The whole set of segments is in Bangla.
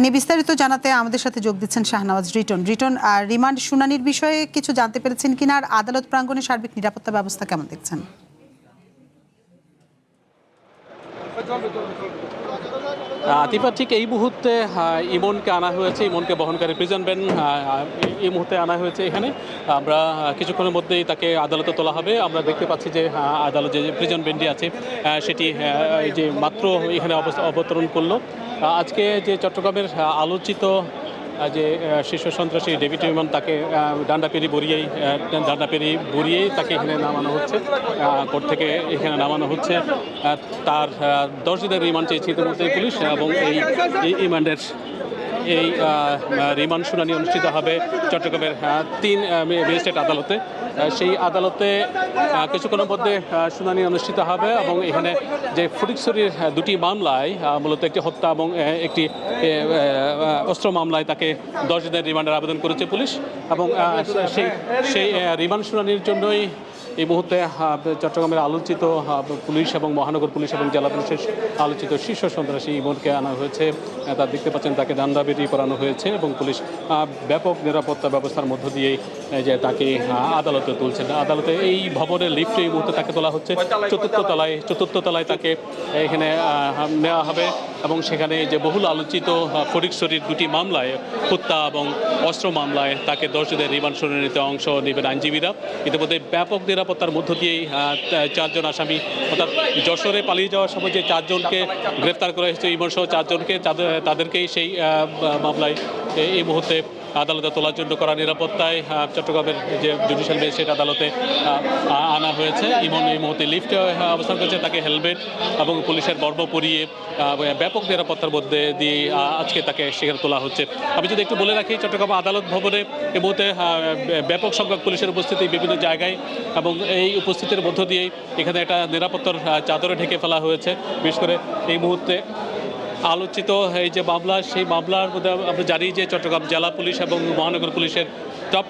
নিয়ে বিস্তারিত জানাতে আমাদের সাথে যোগ দিচ্ছেন শাহনওয়াজ রিটন। রিমান্ড শুনানির বিষয়ে কিছু জানতে পেরেছেন কিনা, আর আদালত প্রাঙ্গণে সার্বিক নিরাপত্তা ব্যবস্থা কেমন দেখছেন? আতিফা, ঠিক এই মুহূর্তে ইমনকে আনা হয়েছে, ইমনকে বহনকারী প্রিজন ভ্যান এই মুহূর্তে আনা হয়েছে এখানে। আমরা কিছুক্ষণের মধ্যেই তাকে আদালতে তোলা হবে। আমরা দেখতে পাচ্ছি যে আদালত যে প্রিজন ভ্যানটি আছে সেটি যে মাত্র এখানে অবতরণ করলো। আজকে যে চট্টগ্রামের আলোচিত যে শীর্ষ সন্ত্রাসী ডেভিড ইমন, তাকে ডান্ডা পেরিয়ে বরিয়েই তাকে এখানে নামানো হচ্ছে, কোর্ট থেকে এখানে নামানো হচ্ছে। তার 10 দিনের রিমান্ড চেয়েছে ইতিমধ্যে পুলিশ, এবং এই রিমান্ডের রিমান্ড শুনানি অনুষ্ঠিত হবে চট্টগ্রামের 3 ম্যাজিস্ট্রেট আদালতে। সেই আদালতে কিছুক্ষণের মধ্যে শুনানি অনুষ্ঠিত হবে, এবং এখানে যে ফটিকছড়ির 2টি মামলায়, মূলত একটি হত্যা এবং একটি অস্ত্র মামলায় তাকে 10 দিনের রিমান্ডের আবেদন করেছে পুলিশ। এবং সেই রিমান্ড শুনানির জন্যই এই মুহূর্তে চট্টগ্রামের আলোচিত পুলিশ এবং মহানগর পুলিশ এবং জেলা পুলিশের আলোচিত শীর্ষ সন্ত্রাসী ইমনকে আনা হয়েছে। তার দেখতে পাচ্ছেন তাকে ডান্ডা বেরিয়ে পড়ানো হয়েছে, এবং পুলিশ ব্যাপক নিরাপত্তা ব্যবস্থার মধ্য দিয়েই যে তাকে আদালতে তুলছেন। আদালতে এই ভবনের লিফটে এই মুহূর্তে তাকে তোলা হচ্ছে চতুর্থ তলায় তাকে এখানে নেওয়া হবে, এবং সেখানে যে বহুল আলোচিত ফটিকছড়ির 2টি মামলায়, হত্যা এবং অস্ত্র মামলায় তাকে 10 দিনের রিমান্ড শুনানিতে অংশ নেবেন আইনজীবীরা। ইতিমধ্যে ব্যাপক নিরাপত্তার মধ্য দিয়েই 4 জন আসামি, অর্থাৎ যশোরে পালিয়ে যাওয়ার সময় যে 4 জনকে গ্রেফতার করা হয়েছে, ইমন সহ 4 জনকে, তাদেরকেই সেই মামলায় এই মুহূর্তে আদালতে তোলার জন্য করা নিরাপত্তায় চট্টগ্রামের যে জুডিশিয়াল ম্যাজিস্ট্রেট আদালতে আনা হয়েছে। ইমন এই মুহূর্তে লিফটে অবস্থান করছে, তাকে হেলমেট এবং পুলিশের বর্ম পরিয়ে ব্যাপক নিরাপত্তার মধ্যে দিয়ে আজকে তাকে সেখানে তোলা হচ্ছে। আমি যদি একটু বলে রাখি, চট্টগ্রাম আদালত ভবনে এই মুহূর্তে ব্যাপক সংখ্যক পুলিশের উপস্থিতি বিভিন্ন জায়গায়, এবং এই উপস্থিতির মধ্য দিয়েই এখানে একটা নিরাপত্তার চাদরে ঢেকে ফেলা হয়েছে। বিশেষ করে এই মুহূর্তে আলোচিত এই যে মামলা, সেই মামলার মধ্যে আমরা জানি যে চট্টগ্রাম জেলা পুলিশ এবং মহানগর পুলিশের টপ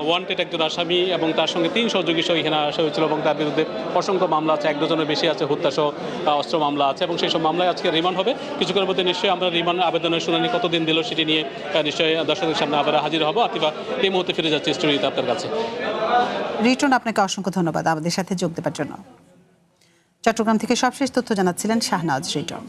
ওয়ান্টেড একজন আসামি, এবং তার সঙ্গে 3 সহযোগী সহ এখানে আসা হয়েছিল, এবং তার বিরুদ্ধে অসংখ্য মামলা আছে, 1 ডজনের বেশি আছে, হত্যাসহ অস্ত্র মামলা আছে, এবং সেই সব মামলায় আজকে রিমান্ড হবে। কিছুক্ষণের মধ্যে নিশ্চয়ই আমরা রিমান্ড আবেদনের শুনানি কতদিন দিল সেটি নিয়ে নিশ্চয়ই দর্শকদের সামনে আবার হাজির হবো। অথবা এই মুহূর্তে ফিরে যাচ্ছে স্টুডিওতে আপনার কাছে। রিটন, আপনাকে অসংখ্য ধন্যবাদ আমাদের সাথে যোগ দেওয়ার জন্য। চট্টগ্রাম থেকে সবশেষ তথ্য জানাচ্ছিলেন শাহনওয়াজ রিটন।